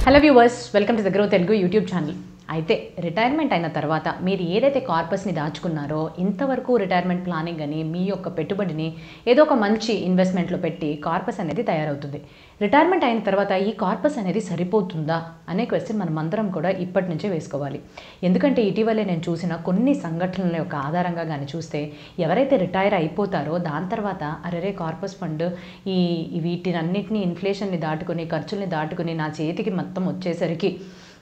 Hello viewers, welcome to the grow Telugu YouTube channel. అయితే retirement అయిన తర్వాత మీరు ఏదైతే కార్పస్ని దాచుకున్నారో ఇంతవరకు రిటైర్మెంట్ ప్లానింగ్ అని మీ యొక్క పెట్టుబడిని ఏదో ఒక మంచి ఇన్వెస్ట్మెంట్లో పెట్టి కార్పస్ అనేది తయారవుతుంది. రిటైర్మెంట్ అయిన తర్వాత ఈ కార్పస్ అనేది సరిపోతుందా అనే క్వశ్చన్ మనం అందరం కూడా ఇప్పటి నుంచే వేసుకోవాలి. ఎందుకంటే ఇటీవలే నేను చూసిన కొన్ని సంఘటనల యొక్క ఆధారంగా కానీ చూస్తే ఎవరైతే రిటైర్ అయిపోతారో దాని తర్వాత అరే కార్పస్ ఫండ్ వీటినన్నిటిని ఇన్ఫ్లేషన్ని దాటుకుని ఖర్చుల్ని దాటుకుని నా చేతికి మొత్తం వచ్చేసరికి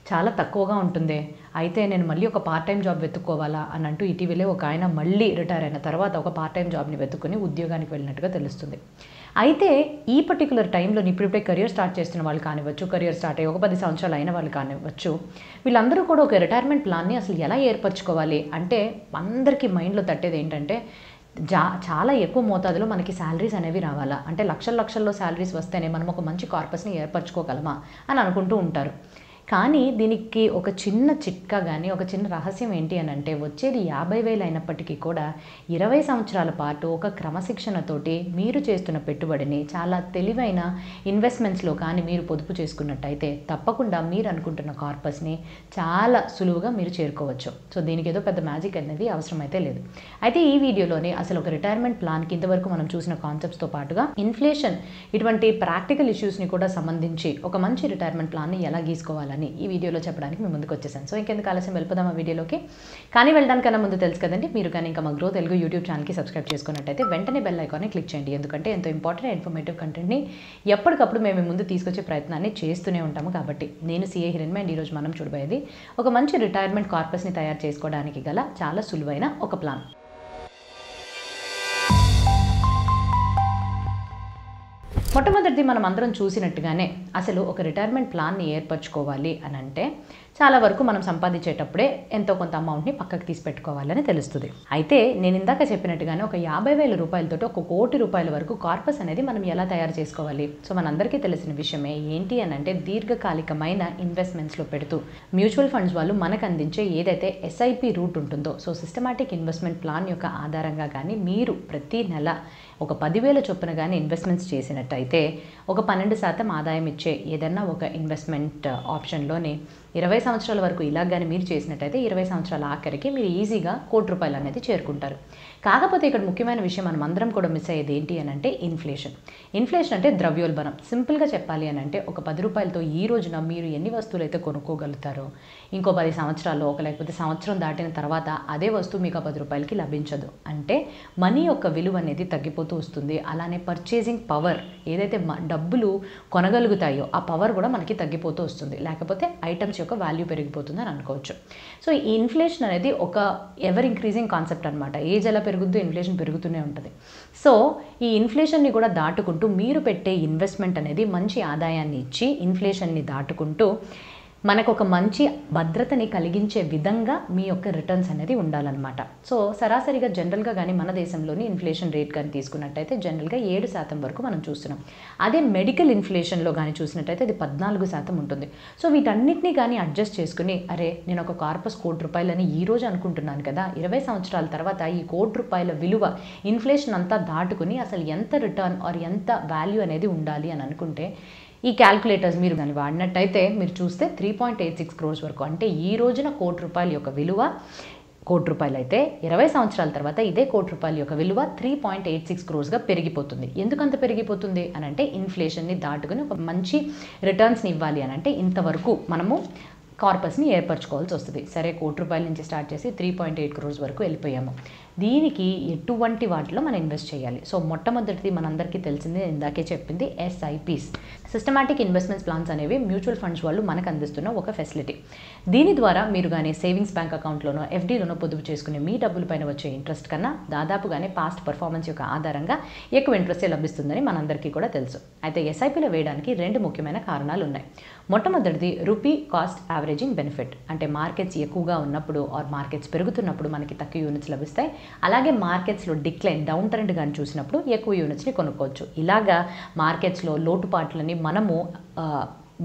చాలా తక్కువగా ఉంటుంది, అయితే నేను మళ్ళీ ఒక పార్ట్ టైం జాబ్ వెతుక్కోవాలా అని అంటూ ఇటీవలే ఒక ఆయన మళ్ళీ రిటైర్ అయిన తర్వాత ఒక పార్ట్ టైం జాబ్ని వెతుక్కుని ఉద్యోగానికి వెళ్ళినట్టుగా తెలుస్తుంది. అయితే ఈ పర్టికులర్ టైంలో ఇప్పుడిప్పుడే కెరియర్ స్టార్ట్ చేస్తున్న వాళ్ళు కానివ్వచ్చు, కెరియర్ స్టార్ట్ అయ్యి ఒక 10 సంవత్సరాలు అయిన వాళ్ళు కానివ్వచ్చు, వీళ్ళందరూ కూడా ఒక రిటైర్మెంట్ ప్లాన్ని అసలు ఎలా ఏర్పరచుకోవాలి అంటే అందరికీ మైండ్లో తట్టేది ఏంటంటే చాలా ఎక్కువ మోతాదులో మనకి శాలరీస్ అనేవి రావాలా, అంటే లక్షల్లో శాలరీస్ వస్తేనే మనం ఒక మంచి కార్పస్ని ఏర్పరచుకోగలమా అని అనుకుంటూ ఉంటారు. కానీ దీనికి ఒక చిన్న చిట్కా కానీ ఒక చిన్న రహస్యం ఏంటి అని అంటే వచ్చేది 50,000 అయినప్పటికీ కూడా 20 సంవత్సరాల పాటు ఒక క్రమశిక్షణతోటి మీరు చేస్తున్న పెట్టుబడిని చాలా తెలివైన ఇన్వెస్ట్మెంట్స్లో కానీ మీరు పొదుపు చేసుకున్నట్టయితే తప్పకుండా మీరు అనుకుంటున్న కార్పస్ని చాలా సులువుగా మీరు చేరుకోవచ్చు. సో దీనికి ఏదో పెద్ద మ్యాజిక్ అనేది అవసరమైతే లేదు. అయితే ఈ వీడియోలోనే అసలు ఒక రిటైర్మెంట్ ప్లాన్కి ఇంతవరకు మనం చూసిన కాన్సెప్ట్స్తో పాటుగా ఇన్ఫ్లేషన్ ఇటువంటి ప్రాక్టికల్ ఇష్యూస్ని కూడా సంబంధించి ఒక మంచి రిటైర్మెంట్ ప్లాన్ని ఎలా గీసుకోవాలని ఈ వీడియోలో చెప్పడానికి మేము ముందుకు వచ్చేసాను. సో ఇంకెందుకు ఆలస్యం వెళ్ళిపోదాం ఆ వీడియోలోకి. కానీ వెళ్ళడానికన్నా ముందు తెలుసు కదండి, మీరు కానీ ఇంకా మా గ్రో తెలుగు యూట్యూబ్ ఛానల్కి సబ్స్క్రైబ్ చేసుకున్నట్టయితే వెంటనే బెల్ ఐకాన్ని క్లిక్ చేయండి. ఎందుకంటే ఎంతో ఇంపార్టెంట్ ఇన్ఫర్మేటివ్ కంటెంట్ని ఎప్పటికప్పుడు మేము ముందు తీసుకొచ్చే ప్రయత్నాన్ని చేస్తూనే ఉంటాము. కాబట్టి నేను సిఏ హిరణ్య అండ్ ఈరోజు మనం చూడబోయేది ఒక మంచి రిటైర్మెంట్ కార్పస్ని తయారు చేసుకోవడానికి గల చాలా సులువైన ఒక ప్లాన్. మొట్టమొదటిది మనం అందరం చూసినట్టుగానే అసలు ఒక రిటైర్మెంట్ ప్లాన్ని ఏర్పరచుకోవాలి అని అంటే చాలా వరకు మనం సంపాదించేటప్పుడే ఎంతో కొంత అమౌంట్ని పక్కకు తీసి పెట్టుకోవాలని తెలుస్తుంది. అయితే నేను ఇందాక చెప్పినట్టుగానే ఒక 50,000 రూపాయలతో 1 కోటి రూపాయల వరకు కార్పస్ అనేది మనం ఎలా తయారు చేసుకోవాలి. సో మనందరికీ తెలిసిన విషయమే ఏంటి అని అంటే దీర్ఘకాలికమైన ఇన్వెస్ట్మెంట్స్లో పెడుతూ మ్యూచువల్ ఫండ్స్ వాళ్ళు మనకు అందించే ఏదైతే ఎస్ఐపి రూట్ ఉంటుందో, సో సిస్టమాటిక్ ఇన్వెస్ట్మెంట్ ప్లాన్ యొక్క ఆధారంగా కానీ మీరు ప్రతి నెల ఒక 10,000 చొప్పున కానీ ఇన్వెస్ట్మెంట్స్ చేసినట్టయితే ఒక 12% ఆదాయం ఇచ్చే ఏదన్నా ఒక ఇన్వెస్ట్మెంట్ ఆప్షన్లోనే 20 సంవత్సరాల వరకు ఇలా కానీ మీరు చేసినట్టయితే 20 సంవత్సరాల ఆఖరికి మీరు ఈజీగా 1 కోటి రూపాయలు అనేది చేరుకుంటారు. కాకపోతే ఇక్కడ ముఖ్యమైన విషయం మనం అందరం కూడా మిస్ అయ్యేది ఏంటి అని అంటే ఇన్ఫ్లేషన్ అంటే ద్రవ్యోల్బణం. సింపుల్గా చెప్పాలి అని అంటే ఒక 10 రూపాయలతో ఈ రోజున మీరు ఎన్ని వస్తువులు అయితే కొనుక్కోగలుగుతారో ఇంకో 10 సంవత్సరాల్లో లేకపోతే సంవత్సరం దాటిన తర్వాత అదే వస్తువు మీకు 10 రూపాయలకి లభించదు. అంటే మనీ యొక్క విలువ అనేది తగ్గిపోతూ వస్తుంది. అలానే పర్చేసింగ్ పవర్ ఏదైతే డబ్బులు కొనగలుగుతాయో ఆ పవర్ కూడా మనకి తగ్గిపోతూ వస్తుంది. లేకపోతే ఐటమ్స్ యొక్క వాల్యూ పెరిగిపోతుంది అని అనుకోవచ్చు. సో ఈ ఇన్ఫ్లేషన్ అనేది ఒక ఎవర్ ఇంక్రీజింగ్ కాన్సెప్ట్ అనమాట. ఏజ్ ఎలా పెరుగుద్దో ఇన్ఫ్లేషన్ పెరుగుతూనే ఉంటుంది. సో ఈ ఇన్ఫ్లేషన్ని కూడా దాటుకుంటూ మీరు పెట్టే ఇన్వెస్ట్మెంట్ అనేది మంచి ఆదాయాన్ని ఇచ్చి ఇన్ఫ్లేషన్ని దాటుకుంటూ మనకు ఒక మంచి భద్రతని కలిగించే విధంగా మీ యొక్క రిటర్న్స్ అనేది ఉండాలన్నమాట. సో సరాసరిగా జనరల్గా కానీ మన దేశంలోని ఇన్ఫ్లేషన్ రేట్ కానీ తీసుకున్నట్టయితే జనరల్గా 7% వరకు మనం చూస్తున్నాం. అదే మెడికల్ ఇన్ఫ్లేషన్లో కానీ చూసినట్టయితే అది 14% ఉంటుంది. సో వీటన్నిటిని కానీ అడ్జస్ట్ చేసుకుని అరే నేను ఒక కార్పస్ 1 కోటి రూపాయలని ఈ రోజు అనుకుంటున్నాను కదా, 20 సంవత్సరాల తర్వాత ఈ 1 కోటి రూపాయల విలువ ఇన్ఫ్లేషన్ అంతా దాటుకుని అసలు ఎంత రిటర్న్ ఆర్ ఎంత వాల్యూ అనేది ఉండాలి అని అనుకుంటే ఈ క్యాల్కులేటర్స్ మీరు దాన్ని వాడినట్టయితే మీరు చూస్తే 3.86 crores వరకు, అంటే ఈ రోజున 1 కోటి రూపాయల యొక్క విలువ 1 కోటి రూపాయలు అయితే 20 సంవత్సరాల తర్వాత ఇదే 1 కోటి రూపాయల యొక్క విలువ 3.86 crores పెరిగిపోతుంది. ఎందుకంత పెరిగిపోతుంది అని అంటే ఇన్ఫ్లేషన్ని దాటుకుని ఒక మంచి రిటర్న్స్ని ఇవ్వాలి అని అంటే ఇంతవరకు మనము కార్పస్ని ఏర్పరచుకోవాల్సి వస్తుంది. సరే 1 కోటి రూపాయల నుంచి స్టార్ట్ చేసి 3.8 crores వరకు వెళ్ళిపోయాము. దీనికి ఎటువంటి వాటిలో మనం ఇన్వెస్ట్ చేయాలి. సో మొట్టమొదటిది మనందరికీ తెలిసింది ఇందాకే చెప్పింది ఎస్ఐపిస్, సిస్టమాటిక్ ఇన్వెస్ట్మెంట్స్ ప్లాన్స్ అనేవి మ్యూచువల్ ఫండ్స్ వాళ్ళు మనకు అందిస్తున్న ఒక ఫెసిలిటీ. దీని ద్వారా మీరు కానీ సేవింగ్స్ బ్యాంక్ అకౌంట్లోనో ఎఫ్డీలోనో పొదుపు చేసుకునే మీ డబ్బుల పైన వచ్చే ఇంట్రెస్ట్ కన్నా దాదాపుగానే పాస్ట్ పర్ఫార్మెన్స్ యొక్క ఆధారంగా ఎక్కువ ఇంట్రెస్టే లభిస్తుందని మనందరికీ కూడా తెలుసు. అయితే ఎస్ఐపిలో వేయడానికి 2 ముఖ్యమైన కారణాలు ఉన్నాయి. మొట్టమొదటిది రూపీ కాస్ట్ యావరేజింగ్ బెనిఫిట్, అంటే మార్కెట్స్ ఎక్కువగా ఉన్నప్పుడు ఆర్ మార్కెట్స్ పెరుగుతున్నప్పుడు మనకి తక్కువ యూనిట్స్ లభిస్తాయి. అలాగే మార్కెట్స్లో డిక్లైన్ డౌన్ ట్రెండ్ కానీ చూసినప్పుడు ఎక్కువ యూనిట్స్ని కొనుక్కోవచ్చు. ఇలాగా మార్కెట్స్లో లోటుపాట్లని మనము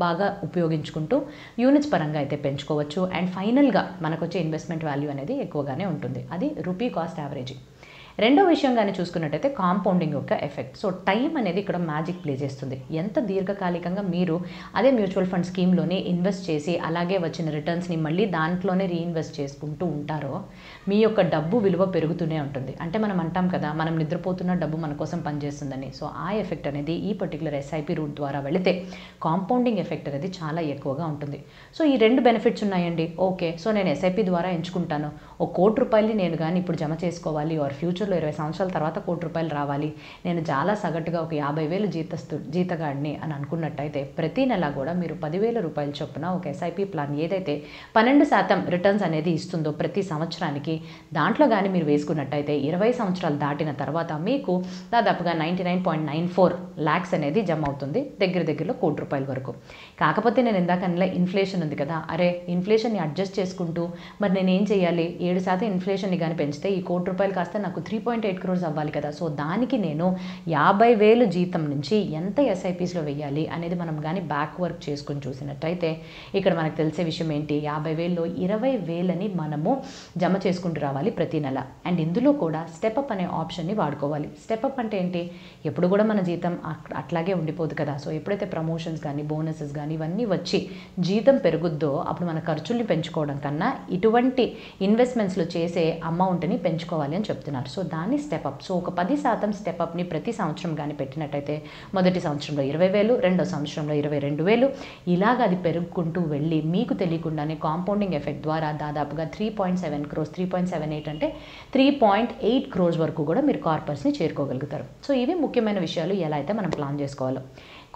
బాగా ఉపయోగించుకుంటూ యూనిట్స్ పరంగా అయితే పెంచుకోవచ్చు. అండ్ ఫైనల్గా మనకు వచ్చే ఇన్వెస్ట్మెంట్ వాల్యూ అనేది ఎక్కువగానే ఉంటుంది. అది రూపీ కాస్ట్ యావరేజింగ్. రెండో విషయం కానీ చూసుకున్నట్టయితే కాంపౌండింగ్ యొక్క ఎఫెక్ట్. సో టైం అనేది ఇక్కడ మ్యాజిక్ ప్లే చేస్తుంది. ఎంత దీర్ఘకాలికంగా మీరు అదే మ్యూచువల్ ఫండ్ స్కీమ్లోనే ఇన్వెస్ట్ చేసి అలాగే వచ్చిన రిటర్న్స్ని మళ్ళీ దాంట్లోనే రీఇన్వెస్ట్ చేసుకుంటూ ఉంటారో మీ యొక్క డబ్బు విలువ పెరుగుతూనే ఉంటుంది. అంటే మనం అంటాం కదా, మనం నిద్రపోతున్న డబ్బు మన కోసం పనిచేస్తుందని. సో ఆ ఎఫెక్ట్ అనేది ఈ పర్టికులర్ ఎస్ఐపి రూట్ ద్వారా వెళితే కాంపౌండింగ్ ఎఫెక్ట్ అనేది చాలా ఎక్కువగా ఉంటుంది. సో ఈ రెండు బెనిఫిట్స్ ఉన్నాయండి. ఓకే, సో నేను ఎస్ఐపి ద్వారా ఎంచుకుంటాను. ₹1,00,00,000 నేను కానీ ఇప్పుడు జమ చేసుకోవాలి, ఆర్ ఫ్యూచర్లో 20 సంవత్సరాల తర్వాత ₹1,00,00,000 రావాలి, నేను చాలా సగటుగా ఒక 50,000 జీతగాడిని అని అనుకున్నట్టయితే ప్రతి నెల కూడా మీరు ₹10,000 చొప్పున ఒక ఎస్ఐపి ప్లాన్ ఏదైతే 12% రిటర్న్స్ అనేది ఇస్తుందో ప్రతి సంవత్సరానికి, దాంట్లో కానీ మీరు వేసుకున్నట్టయితే 20 సంవత్సరాలు దాటిన తర్వాత మీకు దాదాపుగా 99.94 lakhs అనేది జమ అవుతుంది, దగ్గరలో ₹1,00,00,000 వరకు. కాకపోతే నేను ఇందాకనలా ఇన్ఫ్లేషన్ ఉంది కదా, అరే ఇన్ఫ్లేషన్ని అడ్జస్ట్ చేసుకుంటూ మరి నేను ఏం చేయాలి, 7% ఇన్ఫ్లేషన్ని కానీ పెంచితే ఈ ₹1,00,00,000 కాస్త నాకు 3.8 crores అవ్వాలి కదా. సో దానికి నేను 50,000 జీతం నుంచి ఎంత ఎస్ఐపిస్లో వెయ్యాలి అనేది మనం కానీ బ్యాక్ వర్క్ చేసుకొని చూసినట్టయితే ఇక్కడ మనకు తెలిసే విషయం ఏంటి, 50,000లో 20,000ని మనము జమ చేసుకుంటూ రావాలి ప్రతి నెల. అండ్ ఇందులో కూడా స్టెప్అప్ అనే ఆప్షన్ని వాడుకోవాలి. స్టెప్అప్ అంటే ఏంటి, ఎప్పుడు కూడా మన జీతం అట్లాగే ఉండిపోదు కదా. సో ఎప్పుడైతే ప్రమోషన్స్ కానీ బోనసెస్ కానీ ఇవన్నీ వచ్చి జీతం పెరుగుద్దో అప్పుడు మన ఖర్చుల్ని పెంచుకోవడం కన్నా ఇటువంటి ఇన్వెస్ట్మెంట్స్లో చేసే అమౌంట్ని పెంచుకోవాలి అని చెప్తున్నారు. సో దాన్ని స్టెప్అప్. సో ఒక 10% స్టెప్అప్ని ప్రతి సంవత్సరం కానీ పెట్టినట్టయితే మొదటి సంవత్సరంలో 20,000, రెండో సంవత్సరంలో 22,000, ఇలాగ అది పెరుగుకుంటూ వెళ్ళి మీకు తెలియకుండానే కాంపౌండింగ్ ఎఫెక్ట్ ద్వారా దాదాపుగా 3.7 crores, 3.78 అంటే 3.8 crores వరకు కూడా మీరు కార్పస్ని చేరుకోగలుగుతారు. సో ఇవి ముఖ్యమైన విషయాలు ఎలా అయితే మనం ప్లాన్ చేసుకోవాలో.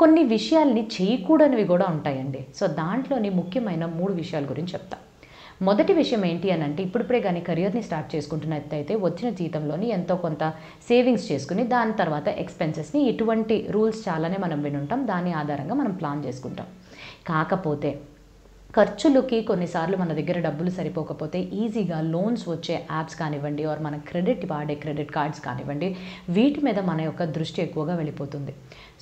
కొన్ని విషయాల్ని చేయకూడనివి కూడా ఉంటాయండి. సో దాంట్లోని ముఖ్యమైన 3 విషయాల గురించి చెప్తా. మొదటి విషయం ఏంటి అని అంటే, ఇప్పుడిప్పుడే కానీ కెరియర్ని స్టార్ట్ చేసుకుంటున్నట్టయితే వచ్చిన జీతంలోని ఎంతో కొంత సేవింగ్స్ చేసుకుని దాని తర్వాత ఎక్స్పెన్సెస్ని, ఇటువంటి రూల్స్ చాలానే మనం వినుంటాం, దాని ఆధారంగా మనం ప్లాన్ చేసుకుంటాం. కాకపోతే ఖర్చులకి కొన్నిసార్లు మన దగ్గర డబ్బులు సరిపోకపోతే ఈజీగా లోన్స్ వచ్చే యాప్స్ కానివ్వండి, ఆర్ మన వాడే క్రెడిట్ కార్డ్స్ కానివ్వండి, వీటి మీద మన యొక్క దృష్టి ఎక్కువగా వెళ్ళిపోతుంది.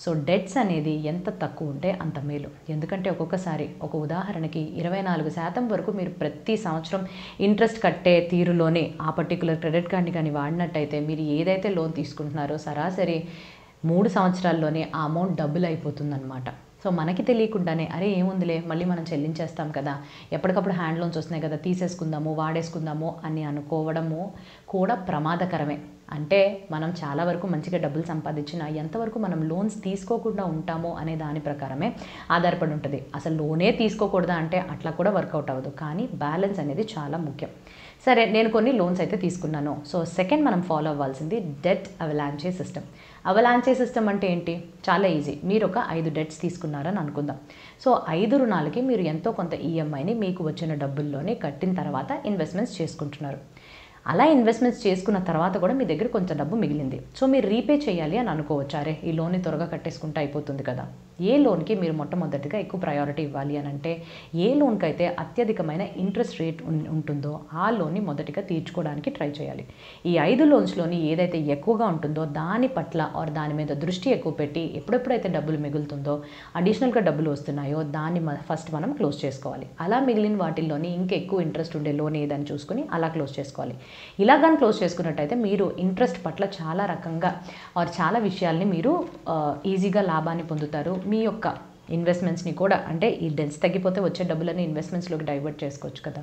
సో డెట్స్ అనేది ఎంత తక్కువ ఉంటే అంత మేలు. ఎందుకంటే ఒక్కొక్కసారి ఒక ఉదాహరణకి 24% వరకు మీరు ప్రతి సంవత్సరం ఇంట్రెస్ట్ కట్టే తీరులోనే ఆ పర్టికులర్ క్రెడిట్ కార్డ్ని కానీ వాడినట్టయితే మీరు ఏదైతే లోన్ తీసుకుంటున్నారో సరాసరి 3 సంవత్సరాల్లోనే ఆ అమౌంట్ డబుల్ అయిపోతుందన్నమాట. సో మనకి తెలియకుండానే అరే ఏముందిలే మళ్ళీ మనం చెల్లించేస్తాం కదా, ఎప్పటికప్పుడు హ్యాండ్ లోన్స్ వస్తున్నాయి కదా, తీసేసుకుందాము వాడేసుకుందాము అని అనుకోవడము కూడా ప్రమాదకరమే. అంటే మనం చాలా వరకు మంచిగా డబ్బులు సంపాదించినా ఎంతవరకు మనం లోన్స్ తీసుకోకుండా ఉంటామో అనే దాని ప్రకారమే ఆధారపడి ఉంటుంది. అసలు లోనే తీసుకోకూడదా అంటే అట్లా కూడా వర్కౌట్ అవ్వదు. కానీ బ్యాలెన్స్ అనేది చాలా ముఖ్యం. సరే, నేను కొన్ని లోన్స్ అయితే తీసుకున్నాను. సో సెకండ్ మనం ఫాలో అవ్వాల్సింది debt avalanche system. Avalanche system అంటే ఏంటి, చాలా ఈజీ. మీరు ఒక 5 డెట్స్ తీసుకున్నారని అనుకుందాం. సో 5 రుణాలకి మీరు ఎంతో కొంత ఈఎంఐని మీకు వచ్చిన డబ్బుల్లోనే కట్టిన తర్వాత ఇన్వెస్ట్మెంట్స్ చేసుకుంటున్నారు. అలా ఇన్వెస్ట్మెంట్స్ చేసుకున్న తర్వాత కూడా మీ దగ్గర కొంచెం డబ్బు మిగిలింది. సో మీరు రీపే చేయాలి అని అనుకోవచ్చు, అరే ఈ లోన్ని త్వరగా కట్టేసుకుంటే అయిపోతుంది కదా. ఏ లోన్కి మీరు మొట్టమొదటిగా ఎక్కువ ప్రయారిటీ ఇవ్వాలి అని అంటే, ఏ లోన్కి అయితే అత్యధికమైన ఇంట్రెస్ట్ రేట్ ఉంటుందో ఆ లోన్ని మొదటిగా తీర్చుకోవడానికి ట్రై చేయాలి. ఈ 5 లోన్స్లోని ఏదైతే ఎక్కువగా ఉంటుందో దాని పట్ల ఆర్ దాని మీద దృష్టి ఎక్కువ పెట్టి ఎప్పుడెప్పుడైతే డబ్బులు మిగులుతుందో, అడిషనల్గా డబ్బులు వస్తున్నాయో దాన్ని ఫస్ట్ మనం క్లోజ్ చేసుకోవాలి. అలా మిగిలిన వాటిల్లోని ఇంకా ఎక్కువ ఇంట్రెస్ట్ ఉండే లోన్ ఏదని చూసుకుని అలా క్లోజ్ చేసుకోవాలి. ఇలా కానీ క్లోజ్ చేసుకున్నట్టయితే మీరు ఇంట్రెస్ట్ పట్ల చాలా రకంగా ఆర్ చాలా విషయాల్ని మీరు ఈజీగా లాభాన్ని పొందుతారు. మీ యొక్క ఇన్వెస్ట్మెంట్స్ని కూడా, అంటే ఈ డెన్స్ తగ్గిపోతే వచ్చే డబ్బులని ఇన్వెస్ట్మెంట్స్లోకి డైవర్ట్ చేసుకోవచ్చు కదా.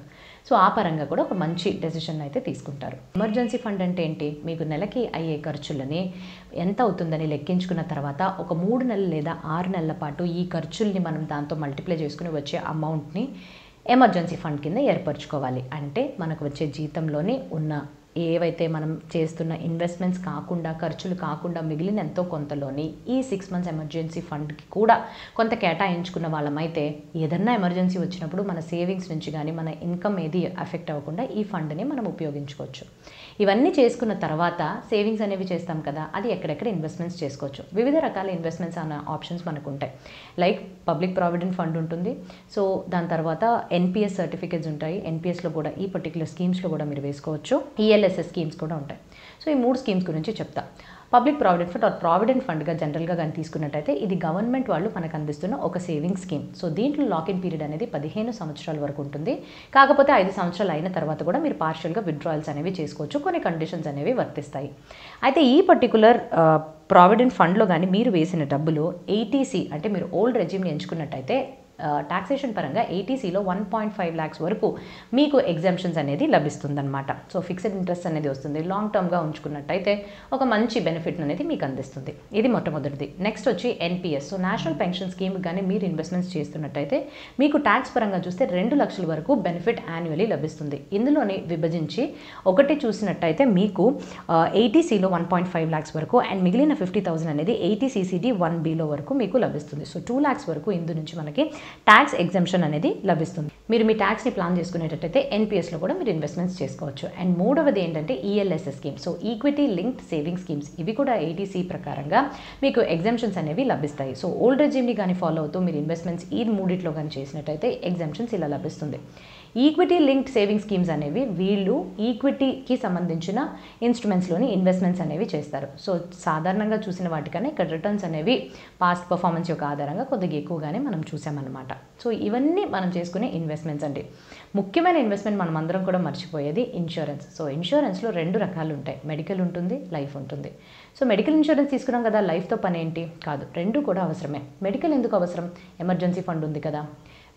సో ఆ పరంగా కూడా ఒక మంచి డెసిషన్ అయితే తీసుకుంటారు. ఎమర్జెన్సీ ఫండ్ అంటే ఏంటి, మీకు నెలకి అయ్యే ఖర్చులని ఎంత అవుతుందని లెక్కించుకున్న తర్వాత ఒక 3 నెలలు లేదా 6 నెలల పాటు ఈ ఖర్చుల్ని మనం దాంతో మల్టిప్లై చేసుకుని వచ్చే అమౌంట్ని ఎమర్జెన్సీ ఫండ్ కింద ఏర్పరచుకోవాలి. అంటే మనకు వచ్చే జీతంలోనే ఉన్న ఏవైతే మనం చేస్తున్న ఇన్వెస్ట్మెంట్స్ కాకుండా, ఖర్చులు కాకుండా మిగిలిన ఎంతో కొంతలోని ఈ 6 months ఎమర్జెన్సీ ఫండ్కి కూడా కొంత కేటాయించుకున్న వాళ్ళమైతే ఏదన్నా ఎమర్జెన్సీ వచ్చినప్పుడు మన సేవింగ్స్ నుంచి కానీ మన ఇన్కమ్ ఏది ఎఫెక్ట్ అవ్వకుండా ఈ ఫండ్ని మనం ఉపయోగించుకోవచ్చు. ఇవన్నీ చేసుకున్న తర్వాత సేవింగ్స్ అనేవి చేస్తాం కదా, అది ఎక్కడెక్కడ ఇన్వెస్ట్మెంట్స్ చేసుకోవచ్చు. వివిధ రకాల ఇన్వెస్ట్మెంట్స్ అన్న ఆప్షన్స్ మనకు ఉంటాయి. లైక్ పబ్లిక్ ప్రావిడెంట్ ఫండ్ ఉంటుంది. సో దాని తర్వాత ఎన్పిఎస్ సర్టిఫికేట్స్ ఉంటాయి. ఎన్పిఎస్లో కూడా ఈ పర్టికులర్ స్కీమ్స్లో కూడా మీరు వేసుకోవచ్చు. ఈఎల్ఎస్ఎస్ స్కీమ్స్ కూడా ఉంటాయి. సో ఈ 3 స్కీమ్స్ గురించి చెప్తా. Public provident fund or provident ఫండ్గా జనరల్గా కానీ తీసుకున్నట్టయితే ఇది గవర్నమెంట్ వాళ్ళు మనకు అందిస్తున్న ఒక సేవింగ్ స్కీమ్. సో దీంట్లో లాకిన్ పీరియడ్ అనేది 15 సంవత్సరాల వరకు ఉంటుంది. కాకపోతే 5 సంవత్సరాలు అయిన తర్వాత కూడా మీరు పార్షియల్గా విత్డ్రాయల్స్ అనేవి చేసుకోవచ్చు, కొన్ని కండిషన్స్ అనేవి వర్తిస్తాయి. అయితే ఈ పర్టికులర్ ప్రావిడెంట్ ఫండ్లో కానీ మీరు వేసిన డబ్బులు ఏటీసీ అంటే మీరు ఓల్డ్ రెజ్యూమ్ని ఎంచుకున్నట్టయితే టాక్సేషన్ పరంగా ఏటీసీలో 1.5 lakhs వరకు మీకు ఎగ్జామ్షన్స్ అనేది లభిస్తుందన్నమాట. సో ఫిక్స్డ్ ఇంట్రెస్ట్ అనేది వస్తుంది. లాంగ్ టర్మ్గా ఉంచుకున్నట్టయితే ఒక మంచి బెనిఫిట్ అనేది మీకు అందిస్తుంది. ఇది మొట్టమొదటిది. నెక్స్ట్ వచ్చి NPS. So national pension scheme కానీ మీరు ఇన్వెస్ట్మెంట్స్ చేస్తున్నట్టయితే మీకు ట్యాక్స్ పరంగా చూస్తే 2 లక్షల వరకు బెనిఫిట్ యాన్యువల్లీ లభిస్తుంది. ఇందులోనే విభజించి ఒకటి చూసినట్టయితే మీకు ఏటీసీలో 1.5 lakhs వరకు అండ్ మిగిలిన 50,000 అనేది ఏటీసీసీడీ 1Bలో వరకు మీకు లభిస్తుంది. సో 2 lakhs వరకు ఇందు నుంచి మనకి ట్యాక్స్ ఎగ్జంప్షన్ అనేది లభిస్తుంది. మీరు మీ ట్యాక్స్ని ప్లాన్ చేసుకునేటట్టయితే ఎన్పిఎస్లో కూడా మీరు ఇన్వెస్ట్మెంట్స్ చేసుకోవచ్చు. అండ్ మూడవది ఏంటంటే ELSS scheme. So equity linked saving schemes, ఇవి కూడా ఏటీసీ ప్రకారంగా మీకు ఎగ్జంప్షన్స్ అనేవి లభిస్తాయి. సో ఓల్డ్ రెజ్యూమ్ని కానీ ఫాలో అవుతూ మీరు ఇన్వెస్ట్మెంట్స్ ఈ మూడిట్లో కానీ చేసినట్టయితే ఎగ్జంప్షన్స్ ఇలా లభిస్తుంది. ఈక్విటీ లింక్డ్ సేవింగ్ స్కీమ్స్ అనేవి వీళ్ళు ఈక్విటీకి సంబంధించిన ఇన్స్ట్రుమెంట్స్లోని ఇన్వెస్ట్మెంట్స్ అనేవి చేస్తారు. సో సాధారణంగా చూసిన వాటికన్నా ఇక్కడ రిటర్న్స్ అనేవి పాస్ట్ పర్ఫార్మెన్స్ యొక్క ఆధారంగా కొద్దిగా ఎక్కువగానే మనం చూసామన్నమాట. సో ఇవన్నీ మనం చేసుకునే ఇన్వెస్ట్మెంట్స్ అండి. ముఖ్యమైన ఇన్వెస్ట్మెంట్ మనం అందరం కూడా మర్చిపోయేది ఇన్సూరెన్స్. సో ఇన్సూరెన్స్లో 2 రకాలు ఉంటాయి, మెడికల్ ఉంటుంది, లైఫ్ ఉంటుంది. సో మెడికల్ ఇన్సూరెన్స్ తీసుకున్నాం కదా, లైఫ్తో పని ఏంటి? కాదు, 2 కూడా అవసరమే. మెడికల్ ఎందుకు అవసరం? ఎమర్జెన్సీ ఫండ్ ఉంది కదా.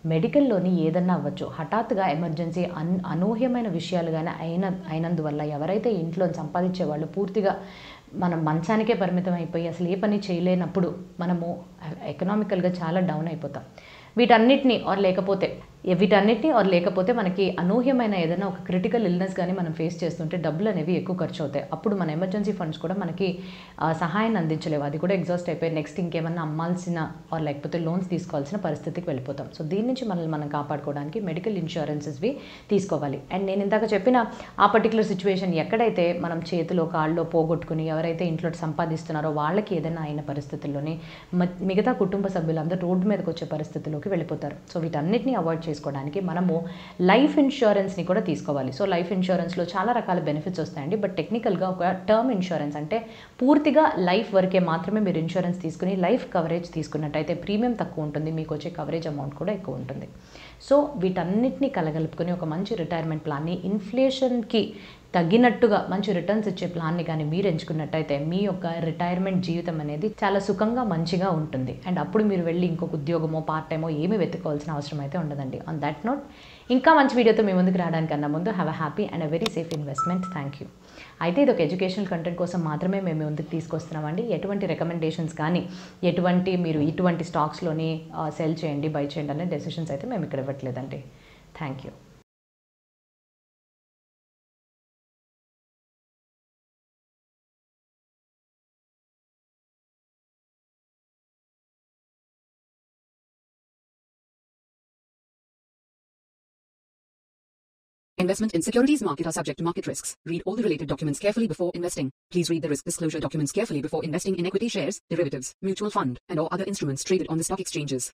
మెడికల్లోని ఏదన్నా అవ్వచ్చు, హఠాత్తుగా ఎమర్జెన్సీ అనూహ్యమైన విషయాలు కానీ అయినందువల్ల ఎవరైతే ఇంట్లో సంపాదించే వాళ్ళు పూర్తిగా మనం మంచానికే పరిమితం అయిపోయి అసలు ఏ పని చేయలేనప్పుడు మనము ఎకనామికల్గా చాలా డౌన్ అయిపోతాం. వీటన్నిటిని లేకపోతే మనకి అనూహ్యమైన ఏదైనా ఒక క్రిటికల్ ఇల్నెస్ కానీ మనం ఫేస్ చేస్తుంటే డబ్బులు అనేవి ఎక్కువ ఖర్చు అవుతాయి. అప్పుడు మన ఎమర్జెన్సీ ఫండ్స్ కూడా మనకి సహాయాన్ని అందించలేవు. అది కూడా ఎగ్జాస్ట్ అయిపోయి నెక్స్ట్ ఇంకేమన్నా అమ్మాల్సిన లేకపోతే లోన్స్ తీసుకోవాల్సిన పరిస్థితికి వెళ్ళిపోతాం. సో దీని నుంచి మనల్ని మనం కాపాడుకోవడానికి మెడికల్ ఇన్సూరెన్సెస్వి తీసుకోవాలి. అండ్ నేను ఇందాక చెప్పిన ఆ పర్టికులర్ సిచ్యువేషన్ ఎక్కడైతే మనం చేతిలో కాళ్ళలో పోగొట్టుకుని ఎవరైతే ఇంట్లో సంపాదిస్తున్నారో వాళ్ళకి ఏదైనా అయిన పరిస్థితుల్లోని మిగతా కుటుంబ సభ్యులందరూ రోడ్డు మీదకి వచ్చే పరిస్థితుల్లోకి వెళ్ళిపోతారు. సో వీటన్నిటిని అవాయిడ్ చేసుకోవడానికి మనము లైఫ్ ఇన్సూరెన్స్ని కూడా తీసుకోవాలి. సో లైఫ్ ఇన్సూరెన్స్లో చాలా రకాల బెనిఫిట్స్ వస్తాయండి. బట్ టెక్నికల్గా ఒక టర్మ్ ఇన్సూరెన్స్ అంటే పూర్తిగా లైఫ్ వరకే మాత్రమే మీరు ఇన్సూరెన్స్ తీసుకుని లైఫ్ కవరేజ్ తీసుకున్నట్టయితే ప్రీమియం తక్కువ ఉంటుంది, మీకు వచ్చే కవరేజ్ అమౌంట్ కూడా ఎక్కువ ఉంటుంది. సో వీటన్నిటిని కలగలుపుకొని ఒక మంచి రిటైర్మెంట్ ప్లాన్ని ఇన్ఫ్లేషన్కి తగ్గినట్టుగా మంచి రిటర్న్స్ ఇచ్చే ప్లాన్ని కానీ మీరు ఎంచుకున్నట్టయితే మీ యొక్క రిటైర్మెంట్ జీవితం అనేది చాలా సుఖంగా మంచిగా ఉంటుంది. అండ్ అప్పుడు మీరు వెళ్ళి ఇంకొక ఉద్యోగమో పార్ట్ టైమో ఏమీ వెతుక్కోవాల్సిన అవసరం అయితే ఉండదండి. ఆన్ దట్ నోట్ ఇంకా మంచి వీడియోతో మీ ముందుకు రావడానికన్నా ముందు have a happy and a very safe investment. Thank you. అయితే ఇది ఒక ఎడ్యుకేషనల్ కంటెంట్ కోసం మాత్రమే మేము ముందుకు తీసుకొస్తున్నామండి. ఎటువంటి రికమెండేషన్స్ కానీ మీరు ఇటువంటి స్టాక్స్లోని సెల్ చేయండి, బై చేయండి అనే డెసిషన్స్ అయితే మేము ఇక్కడ ఇవ్వట్లేదండి. Thank you. Investment in securities market are subject to market risks. Read all the related documents carefully before investing. Please read the risk disclosure documents carefully before investing in equity shares, derivatives, mutual fund, and or other instruments traded on the stock exchanges.